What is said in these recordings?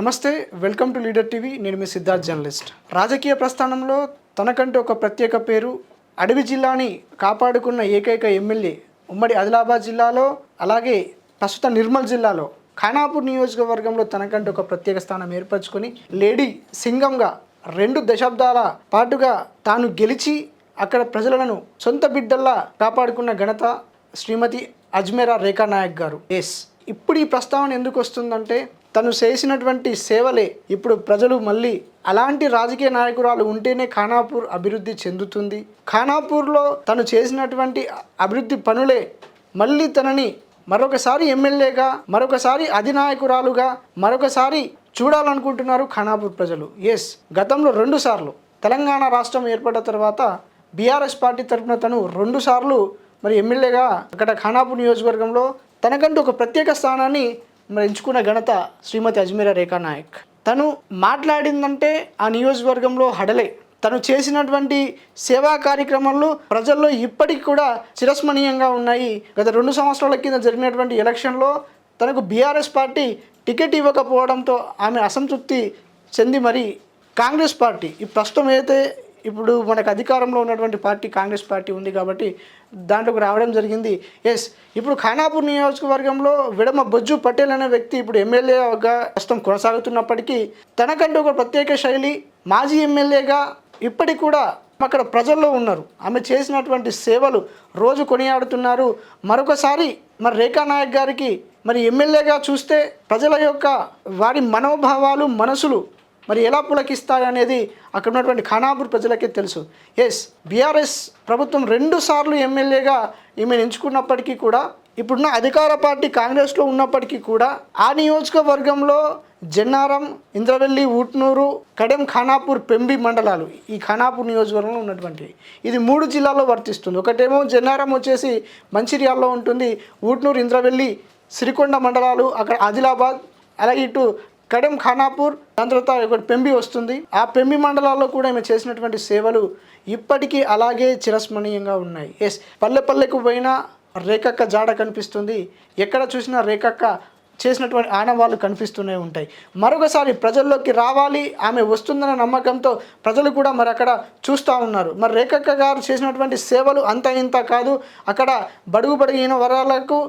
నమస్తే, welcome to leader TV. నేను మీ Siddharth, journalist. రాజకీయ ప్రస్థానంలో తనకంటూ ఒక ప్రత్యేక పేరు, అడవి జిల్లాని కాపాడుకున్న ఏకైక ఎమ్మెల్యే ఉమ్మడి ఆదిలాబాద్ జిల్లాలో, అలాగే ప్రస్తుత నిర్మల్ జిల్లాలో ఖానాపూర్ నియోజకవర్గంలో తనకంటూ ఒక ప్రత్యేక స్థానం ఏర్పరచుకొని లేడీ సింగంగా 2 దశాబ్దాల పాటుగా తాను గెలిచి అక్కడ ప్రజలను సొంత బిడ్డల్లా కాపాడుకున్న ఘనత శ్రీమతి అజ్మేరా రేఖా నాయక్ గారు. ఇప్పుడు ఈ ప్రస్తావన ఎందుకు వస్తుందంటే, తను చేసినటువంటి సేవలే ఇప్పుడు ప్రజలు మళ్ళీ అలాంటి రాజకీయ నాయకురాలు ఉంటేనే ఖానాపూర్ అభివృద్ధి చెందుతుంది, ఖానాపూర్లో తను చేసినటువంటి అభివృద్ధి పనులే మళ్ళీ తనని మరొకసారి ఎమ్మెల్యేగా, మరొకసారి అధినాయకురాలుగా మరొకసారి చూడాలనుకుంటున్నారు ఖానాపూర్ ప్రజలు. గతంలో 2 సార్లు తెలంగాణ రాష్ట్రం ఏర్పడిన తర్వాత బీఆర్ఎస్ పార్టీ తరఫున తను 2 సార్లు మరి ఎమ్మెల్యేగా అక్కడ ఖానాపూర్ నియోజకవర్గంలో తనకంటూ ఒక ప్రత్యేక స్థానాన్ని మరి ఎంచుకున్న ఘనత శ్రీమతి అజ్మేరా రేఖా నాయక్. తను మాట్లాడిందంటే ఆ నియోజకవర్గంలో హడలే. తను చేసినటువంటి సేవా కార్యక్రమాలు ప్రజల్లో ఇప్పటికి కూడా చిరస్మరణీయంగా ఉన్నాయి. గత 2 సంవత్సరాల కింద జరిగినటువంటి ఎలక్షన్లో తనకు బీఆర్ఎస్ పార్టీ టికెట్ ఇవ్వకపోవడంతో ఆమె అసంతృప్తి చెంది మరి కాంగ్రెస్ పార్టీ, ఈ ప్రస్తుతం అయితే ఇప్పుడు మనకు అధికారంలో ఉన్నటువంటి పార్టీ కాంగ్రెస్ పార్టీ ఉంది కాబట్టి దాంట్లోకి రావడం జరిగింది. ఇప్పుడు ఖానాపూర్ నియోజకవర్గంలో విడమ బొజ్జు పటేల్ అనే వ్యక్తి ఇప్పుడు ఎమ్మెల్యేగా ప్రస్తుతం కొనసాగుతున్నప్పటికీ తనకంటూ ఒక ప్రత్యేక శైలి, మాజీ ఎమ్మెల్యేగా ఇప్పటికి కూడా అక్కడ ప్రజల్లో ఉన్నారు. ఆమె చేసినటువంటి సేవలు రోజు కొనియాడుతున్నారు. మరొకసారి మరి రేఖా నాయక్ గారికి మరి ఎమ్మెల్యేగా చూస్తే ప్రజల యొక్క వారి మనోభావాలు, మనసులు మరి ఎలా పులకిస్తాయనేది అక్కడ ఉన్నటువంటి ఖానాపూర్ ప్రజలకే తెలుసు. బీఆర్ఎస్ ప్రభుత్వం 2 సార్లు ఎమ్మెల్యేగా ఈమెను ఎంచుకున్నప్పటికీ కూడా, ఇప్పుడున్న అధికార పార్టీ కాంగ్రెస్లో ఉన్నప్పటికీ కూడా ఆ నియోజకవర్గంలో జన్నారం, ఇంద్రవెల్లి, ఊట్నూరు, కడెం, ఖానాపూర్, పెంబి మండలాలు ఈ ఖానాపూర్ నియోజకవర్గంలో ఉన్నటువంటివి. ఇది 3 జిల్లాల్లో వర్తిస్తుంది. ఒకటేమో జన్నారం వచ్చేసి మంచిర్యాలలో ఉంటుంది, ఊట్నూరు, ఇంద్రవెల్లి, సిరికొండ మండలాలు అక్కడ ఆదిలాబాద్, అలాగే ఇటు కడెం, ఖానాపూర్, దాని తర్వాత ఒకటి పెంబి వస్తుంది. ఆ పెంబి మండలాల్లో కూడా ఈమె చేసినటువంటి సేవలు ఇప్పటికీ అలాగే చిరస్మరణీయంగా ఉన్నాయి. పల్లె పల్లెకు పోయినా రేఖక్క జాడ కనిపిస్తుంది. ఎక్కడ చూసినా రేఖక్క చేసినటువంటి ఆనవాళ్ళు కనిపిస్తూనే ఉంటాయి. మరొకసారి ప్రజల్లోకి రావాలి, ఆమె వస్తుందన్న నమ్మకంతో ప్రజలు కూడా మరి అక్కడ చూస్తూ ఉన్నారు. మరి రేఖక్క గారు చేసినటువంటి సేవలు అంత ఇంత కాదు. అక్కడ బడుగు బడిగిన వర్గాలకు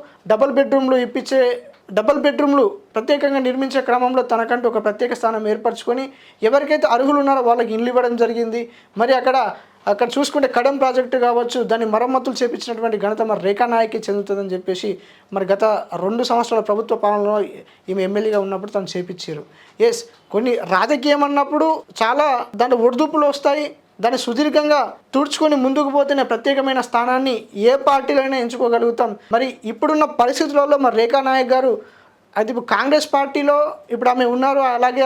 డబుల్ బెడ్రూమ్లు ప్రత్యేకంగా నిర్మించే క్రమంలో తనకంటూ ఒక ప్రత్యేక స్థానం ఏర్పరచుకొని ఎవరికైతే అర్హులు ఉన్నారో వాళ్ళకి ఇల్లు ఇవ్వడం జరిగింది. మరి అక్కడ చూసుకుంటే కడెం ప్రాజెక్టు కావచ్చు, దాన్ని మరమ్మతులు చేపించినటువంటి ఘనత మరి రేఖా నాయక్కి చెందుతుందని చెప్పేసి మరి గత 2 సంవత్సరాల ప్రభుత్వ పాలనలో ఈమె ఎమ్మెల్యేగా ఉన్నప్పుడు తను చేపించారు. కొన్ని రాజకీయం అన్నప్పుడు చాలా దాంట్లో ఒడిదుడుకులు వస్తాయి. దాన్ని సుదీర్ఘంగా తుడుచుకొని ముందుకు పోతేనే ప్రత్యేకమైన స్థానాన్ని ఏ పార్టీలైనా ఎంచుకోగలుగుతాం. మరి ఇప్పుడున్న పరిస్థితులలో మరి రేఖా నాయక్ గారు అది ఇప్పుడు కాంగ్రెస్ పార్టీలో ఇప్పుడు ఆమె ఉన్నారు. అలాగే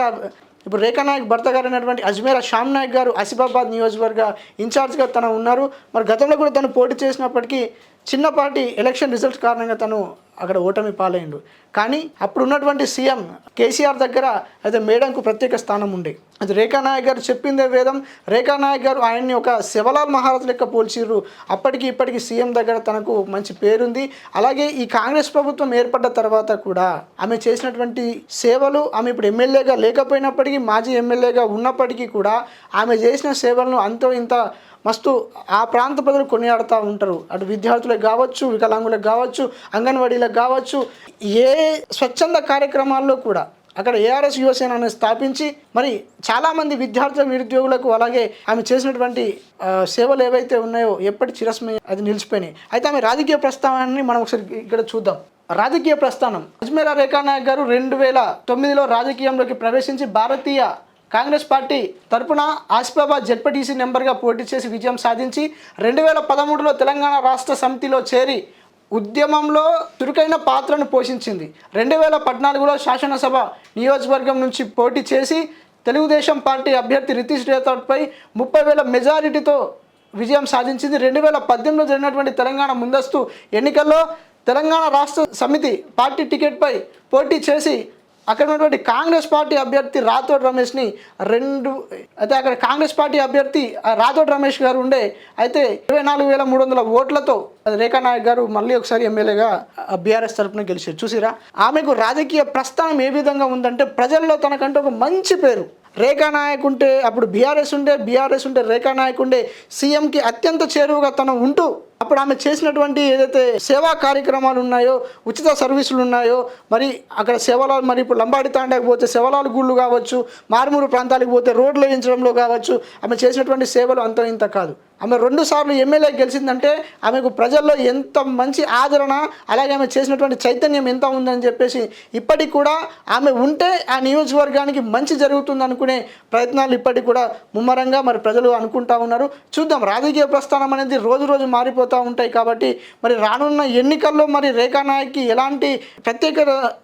ఇప్పుడు రేఖా నాయక్ భర్త గారు అయినటువంటి అజ్మేరా శ్యామ్ నాయక్ గారు ఆసిఫాబాద్ నియోజకవర్గ ఇన్ఛార్జ్గా తను ఉన్నారు. మరి గతంలో కూడా తను పోటీ చేసినప్పటికీ చిన్నపాటి ఎలక్షన్ రిజల్ట్స్ కారణంగా తను అక్కడ ఓటమి పాలైండు. కానీ అప్పుడు ఉన్నటువంటి సీఎం కేసీఆర్ దగ్గర అయితే మేడంకు ప్రత్యేక స్థానం ఉండే. అది రేఖా నాయక్ గారు చెప్పిందే వేదం. రేఖా నాయక్ గారు ఆయన్ని ఒక శివలాల్ మహారాజ్ లెక్క పోల్చిర్రు. అప్పటికి ఇప్పటికి సీఎం దగ్గర తనకు మంచి పేరుంది. అలాగే ఈ కాంగ్రెస్ ప్రభుత్వం ఏర్పడ్డ తర్వాత కూడా ఆమె చేసినటువంటి సేవలు, ఆమె ఇప్పుడు ఎమ్మెల్యేగా లేకపోయినప్పటికీ మాజీ ఎమ్మెల్యేగా ఉన్నప్పటికీ కూడా ఆమె చేసిన సేవలను అంతో ఇంత మస్తు ఆ ప్రాంత ప్రజలు కొనియాడుతూ ఉంటారు. అటు విద్యార్థులకు కావచ్చు, వికలాంగులకు కావచ్చు, అంగన్వాడీలకు కావచ్చు, ఏ స్వచ్ఛంద కార్యక్రమాల్లో కూడా అక్కడ ఏఆర్ఎస్ యువసేన అనేది స్థాపించి మరి చాలామంది విద్యార్థుల నిరుద్యోగులకు అలాగే ఆమె చేసినటువంటి సేవలు ఏవైతే ఉన్నాయో ఎప్పటి చిరస్మయ అది నిలిచిపోయినాయి. అయితే ఆమె రాజకీయ ప్రస్థానాన్ని మనం ఒకసారి ఇక్కడ చూద్దాం. రాజకీయ ప్రస్థానం అజ్మేరా రేఖా నాయక్ గారు 2009లో రాజకీయంలోకి ప్రవేశించి భారతీయ కాంగ్రెస్ పార్టీ తరపున ఆసిఫాబాద్ జెడ్పీటీసీ నెంబర్గా పోటీ చేసి విజయం సాధించి 2013లో తెలంగాణ రాష్ట్ర సమితిలో చేరి ఉద్యమంలో చురుకైన పాత్రను పోషించింది. 2014లో శాసనసభ నియోజకవర్గం నుంచి పోటీ చేసి తెలుగుదేశం పార్టీ అభ్యర్థి రితీష్ రేతోడ్పై 30,000 మెజారిటీతో విజయం సాధించింది. 2018లో జరిగినటువంటి తెలంగాణ ముందస్తు ఎన్నికల్లో తెలంగాణ రాష్ట్ర సమితి పార్టీ టికెట్పై పోటీ చేసి అక్కడ ఉన్నటువంటి కాంగ్రెస్ పార్టీ అభ్యర్థి రాథోడ్ రమేష్ని అయితే అక్కడ కాంగ్రెస్ పార్టీ అభ్యర్థి రాథోడ్ రమేష్ గారు ఉండే అయితే 24,300 ఓట్లతో రేఖా నాయక్ గారు మళ్ళీ ఒకసారి ఎమ్మెల్యేగా బీఆర్ఎస్ తరఫున గెలిచారు. చూసిరా ఆమెకు రాజకీయ ప్రస్థానం ఏ విధంగా ఉందంటే ప్రజల్లో తనకంటే ఒక మంచి పేరు. రేఖా నాయక్ ఉంటే అప్పుడు బీఆర్ఎస్ ఉంటే రేఖా నాయక్ ఉండే సీఎంకి అత్యంత చేరువుగా తను ఉంటూ అప్పుడు ఆమె చేసినటువంటి ఏదైతే సేవా కార్యక్రమాలు ఉన్నాయో, ఉచిత సర్వీసులు ఉన్నాయో, మరి అక్కడ సేవలాలు, మరి ఇప్పుడు లంబాడి తాండాకు పోతే సేవలాలు గుళ్ళు కావచ్చు, మారుమూరు ప్రాంతాలకు పోతే రోడ్లు వేయించడంలో కావచ్చు, ఆమె చేసినటువంటి సేవలు అంత ఇంత కాదు. ఆమె 2 సార్లు ఎమ్మెల్యే గెలిచిందంటే ఆమెకు ప్రజల్లో ఎంత మంచి ఆదరణ, అలాగే ఆమె చేసినటువంటి చైతన్యం ఎంత ఉందని చెప్పేసి ఇప్పటికి కూడా ఆమె ఉంటే ఆ నియోజకవర్గానికి మంచి జరుగుతుంది అనుకునే ప్రయత్నాలు ఇప్పటికి కూడా ముమ్మరంగా మరి ప్రజలు అనుకుంటా ఉన్నారు. చూద్దాం, రాజకీయ ప్రస్థానం అనేది రోజు రోజు మారిపోతూ ఉంటాయి కాబట్టి మరి రానున్న ఎన్నికల్లో మరి రేఖా నాయక్కి ఎలాంటి ప్రత్యేక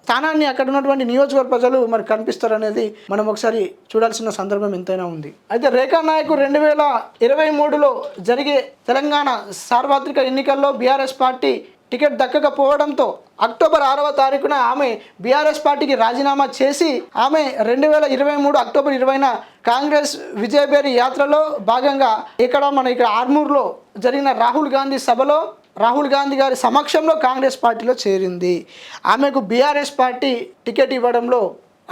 స్థానాన్ని అక్కడ ఉన్నటువంటి నియోజకవర్గ ప్రజలు మరి కనిపిస్తారనేది మనం ఒకసారి చూడాల్సిన సందర్భం ఎంతైనా ఉంది. అయితే రేఖా నాయక్ 2023లో జరిగే తెలంగాణ సార్వత్రిక ఎన్నికల్లో బీఆర్ఎస్ పార్టీ టికెట్ దక్కకపోవడంతో అక్టోబర్ 6వ తారీఖున ఆమె బీఆర్ఎస్ పార్టీకి రాజీనామా చేసి ఆమె 2023 అక్టోబర్ 20న కాంగ్రెస్ విజయబేరి యాత్రలో భాగంగా ఇక్కడ ఆర్మూర్లో జరిగిన రాహుల్ గాంధీ సభలో రాహుల్ గాంధీ గారి సమక్షంలో కాంగ్రెస్ పార్టీలో చేరింది. ఆమెకు బీఆర్ఎస్ పార్టీ టికెట్ ఇవ్వడంలో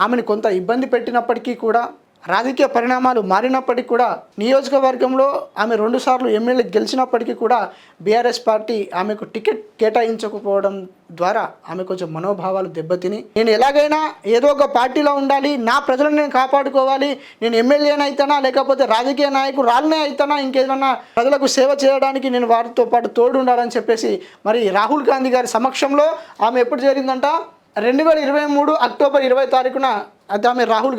ఆమెను కొంత ఇబ్బంది పెట్టినప్పటికీ కూడా, రాజకీయ పరిణామాలు మారినప్పటికీ కూడా, నియోజకవర్గంలో ఆమె 2 సార్లు ఎమ్మెల్యే గెలిచినప్పటికీ కూడా బీఆర్ఎస్ పార్టీ ఆమెకు టికెట్ కేటాయించకపోవడం ద్వారా ఆమె కొంచెం మనోభావాలు దెబ్బతిని, నేను ఎలాగైనా ఏదో ఒక పార్టీలో ఉండాలి, నా ప్రజలను నేను కాపాడుకోవాలి, నేను ఎమ్మెల్యేనైతానా లేకపోతే రాజకీయ నాయకురాలనే అయితానా, ఇంకేదన్నా ప్రజలకు సేవ చేయడానికి నేను వారితో పాటు తోడు ఉండాలని చెప్పేసి మరి రాహుల్ గాంధీ గారి సమక్షంలో ఆమె ఎప్పుడు చేరిందంట 2023 అక్టోబర్ 20 తారీఖున అది ఆమె రాహుల్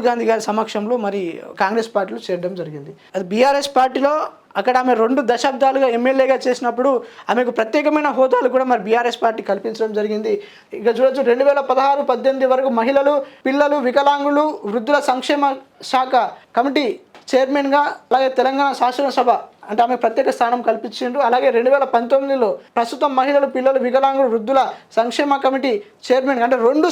గాంధీ గారి సమక్షంలో మరి కాంగ్రెస్ పార్టీలో చేరడం జరిగింది. అది బీఆర్ఎస్ పార్టీలో అక్కడ ఆమె 2 దశాబ్దాలుగా ఎమ్మెల్యేగా చేసినప్పుడు ఆమెకు ప్రత్యేకమైన హోదాలు కూడా మరి బీఆర్ఎస్ పార్టీ కల్పించడం జరిగింది. ఇక చూడొచ్చు 2016-18 వరకు మహిళలు, పిల్లలు, వికలాంగులు, వృద్ధుల సంక్షేమ శాఖ కమిటీ చైర్మన్గా, అలాగే తెలంగాణ శాసనసభ అంటే ఆమె ప్రత్యేక స్థానం కల్పించిండ్రు. అలాగే 2019లో ప్రస్తుతం మహిళలు, పిల్లలు, వికలాంగులు, వృద్ధుల సంక్షేమ కమిటీ చైర్మన్ అంటే 2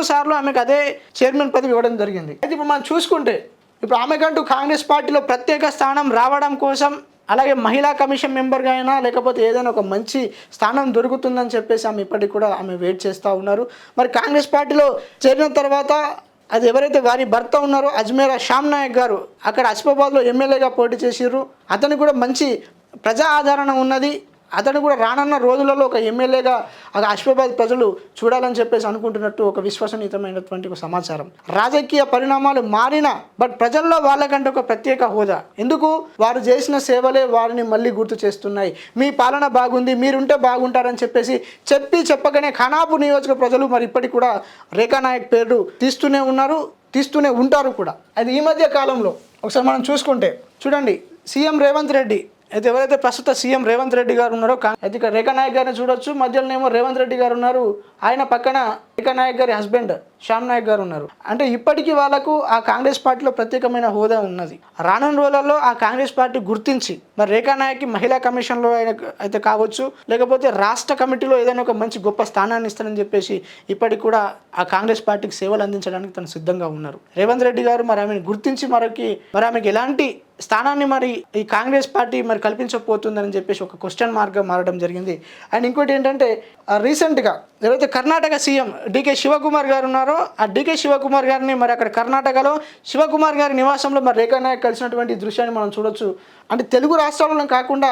సార్లు ఆమెకు అదే చైర్మన్ పదవి ఇవ్వడం జరిగింది. అయితే ఇప్పుడు మనం చూసుకుంటే ఇప్పుడు ఆమెకంటూ కాంగ్రెస్ పార్టీలో ప్రత్యేక స్థానం రావడం కోసం, అలాగే మహిళా కమిషన్ మెంబర్గా అయినా లేకపోతే ఏదైనా ఒక మంచి స్థానం దొరుకుతుందని చెప్పేసి ఆమె ఇప్పటికి కూడా ఆమె వెయిట్ చేస్తూ ఉన్నారు. మరి కాంగ్రెస్ పార్టీలో చేరిన తర్వాత అది ఎవరైతే వారి భర్త ఉన్నారో అజ్మేరా శ్యామ్ నాయక్ గారు అక్కడ ఆసిఫాబాద్లో ఎమ్మెల్యేగా పోటీ చేసిర్రు. అతను కూడా మంచి ప్రజా ఆదరణ ఉన్నది. అతను కూడా రానున్న రోజులలో ఒక ఎమ్మెల్యేగా ఆసిఫాబాద్ ప్రజలు చూడాలని చెప్పేసి అనుకుంటున్నట్టు ఒక విశ్వసనీయమైనటువంటి ఒక సమాచారం. రాజకీయ పరిణామాలు మారినా బట్ ప్రజల్లో వాళ్ళకంటే ఒక ప్రత్యేక హోదా. ఎందుకు? వారు చేసిన సేవలే వారిని మళ్ళీ గుర్తు చేస్తున్నాయి. మీ పాలన బాగుంది, మీరుంటే బాగుంటారని చెప్పేసి చెప్పగానే ఖానాపూర్ నియోజక ప్రజలు మరి ఇప్పటికి కూడా రేఖా నాయక్ పేరు తీస్తూనే ఉంటారు కూడా. అది ఈ మధ్య కాలంలో ఒకసారి మనం చూడండి సీఎం రేవంత్ రెడ్డి అయితే ఎవరైతే ప్రస్తుత సీఎం రేవంత్ రెడ్డి గారు ఉన్నారో అయితే ఇక రేఖా నాయక్ గారిని చూడొచ్చు. మధ్యలోనేమో రేవంత్ రెడ్డి గారు ఉన్నారు, ఆయన పక్కన రేఖా నాయక్ గారి హస్బెండ్ శ్యామ్ నాయక్ గారు ఉన్నారు. అంటే ఇప్పటికీ వాళ్ళకు ఆ కాంగ్రెస్ పార్టీలో ప్రత్యేకమైన హోదా ఉన్నది. రానున్న రోజులలో ఆ కాంగ్రెస్ పార్టీ గుర్తించి మరి రేఖా నాయక్కి మహిళా కమిషన్లో అయితే కావచ్చు, లేకపోతే రాష్ట్ర కమిటీలో ఏదైనా ఒక మంచి గొప్ప స్థానాన్ని ఇస్తానని చెప్పేసి ఇప్పటికి కూడా ఆ కాంగ్రెస్ పార్టీకి సేవలు అందించడానికి తను సిద్ధంగా ఉన్నారు. రేవంత్ రెడ్డి గారు మరి ఆమెను గుర్తించి మరి ఆమెకి ఎలాంటి స్థానాన్ని మరి ఈ కాంగ్రెస్ పార్టీ మరి కల్పించకపోతుందని చెప్పేసి ఒక క్వశ్చన్ మార్క్గా మారడం జరిగింది. అండ్ ఇంకోటి ఏంటంటే రీసెంట్గా ఎవరైతే కర్ణాటక సీఎం డీకే శివకుమార్ గారు ఉన్నారో ఆ డీకే శివకుమార్ గారిని మరి అక్కడ కర్ణాటకలో శివకుమార్ గారి నివాసంలో మరి రేఖా నాయక్ కలిసినటువంటి దృశ్యాన్ని మనం చూడొచ్చు. అంటే తెలుగు రాష్ట్రాలలో కాకుండా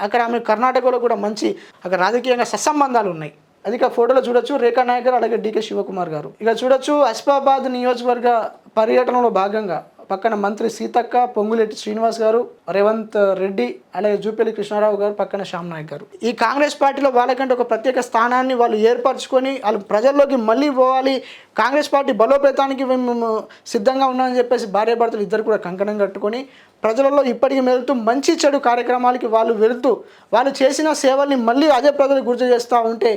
అక్కడ ఆమె కర్ణాటకలో కూడా మంచి అక్కడ రాజకీయంగా సత్సంబంధాలు ఉన్నాయి. అది ఇక ఫోటోలో చూడొచ్చు రేఖా నాయక్ గారు, అలాగే డీకే శివకుమార్ గారు. ఇక చూడొచ్చు ఆసిఫాబాద్ నియోజకవర్గ పర్యటనలో భాగంగా పక్కన మంత్రి సీతక్క, పొంగులేటి శ్రీనివాస్ గారు, రేవంత్ రెడ్డి, అలాగే జూపల్లి కృష్ణారావు గారు, పక్కన శ్యామ్ నాయక్ గారు. ఈ కాంగ్రెస్ పార్టీలో వాళ్ళకంటే ఒక ప్రత్యేక స్థానాన్ని వాళ్ళు ఏర్పరచుకొని వాళ్ళు ప్రజల్లోకి మళ్ళీ పోవాలి, కాంగ్రెస్ పార్టీ బలోపేతానికి మేము సిద్ధంగా ఉన్నామని చెప్పేసి భార్యాభర్తలు ఇద్దరు కూడా కంకణం కట్టుకొని ప్రజలలో ఇప్పటికీ వెళ్తూ మంచి చెడు కార్యక్రమాలకి వాళ్ళు వెళుతూ వాళ్ళు చేసిన సేవల్ని మళ్ళీ అదే ప్రజలు గుర్తు చేస్తూ ఉంటే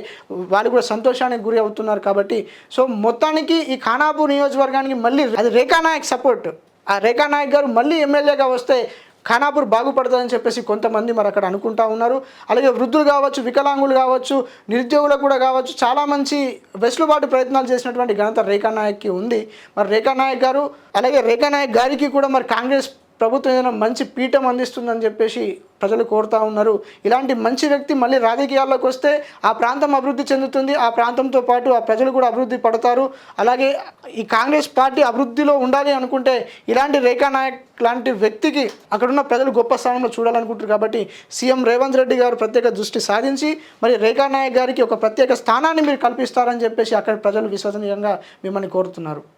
వాళ్ళు కూడా సంతోషానికి గురి అవుతున్నారు. కాబట్టి సో మొత్తానికి ఈ ఖానాపూర్ నియోజకవర్గానికి మళ్ళీ అది రేఖా నాయక్ సపోర్ట్. ఆ రేఖా నాయక్ గారు మళ్ళీ ఎమ్మెల్యేగా వస్తే ఖానాపూర్ బాగుపడుతుందని చెప్పేసి కొంతమంది మరి అక్కడ అనుకుంటా ఉన్నారు. అలాగే వృద్ధులు కావచ్చు, వికలాంగులు కావచ్చు, నిరుద్యోగులకు కూడా కావచ్చు, చాలా మంచి వెసులుబాటు ప్రయత్నాలు చేసినటువంటి ఘనత రేఖా నాయక్కి ఉంది. మరి రేఖా నాయక్ గారు అలాగే రేఖా నాయక్ గారికి కూడా మరి కాంగ్రెస్ ప్రభుత్వం ఏదైనా మంచి పీఠం అందిస్తుందని చెప్పేసి ప్రజలు కోరుతూ ఉన్నారు. ఇలాంటి మంచి వ్యక్తి మళ్ళీ రాజకీయాల్లోకి వస్తే ఆ ప్రాంతం అభివృద్ధి చెందుతుంది, ఆ ప్రాంతంతో పాటు ఆ ప్రజలు కూడా అభివృద్ధి పడతారు. అలాగే ఈ కాంగ్రెస్ పార్టీ అభివృద్ధిలో ఉండాలి అనుకుంటే ఇలాంటి రేఖా నాయక్ లాంటి వ్యక్తికి అక్కడున్న ప్రజలు గొప్ప స్థానంలో చూడాలనుకుంటారు. కాబట్టి సీఎం రేవంత్ రెడ్డి గారు ప్రత్యేక దృష్టి సాధించి మరి రేఖా నాయక్ గారికి ఒక ప్రత్యేక స్థానాన్ని మీరు కల్పిస్తారని చెప్పేసి అక్కడ ప్రజలు విశ్వసనీయంగా మిమ్మల్ని కోరుతున్నారు.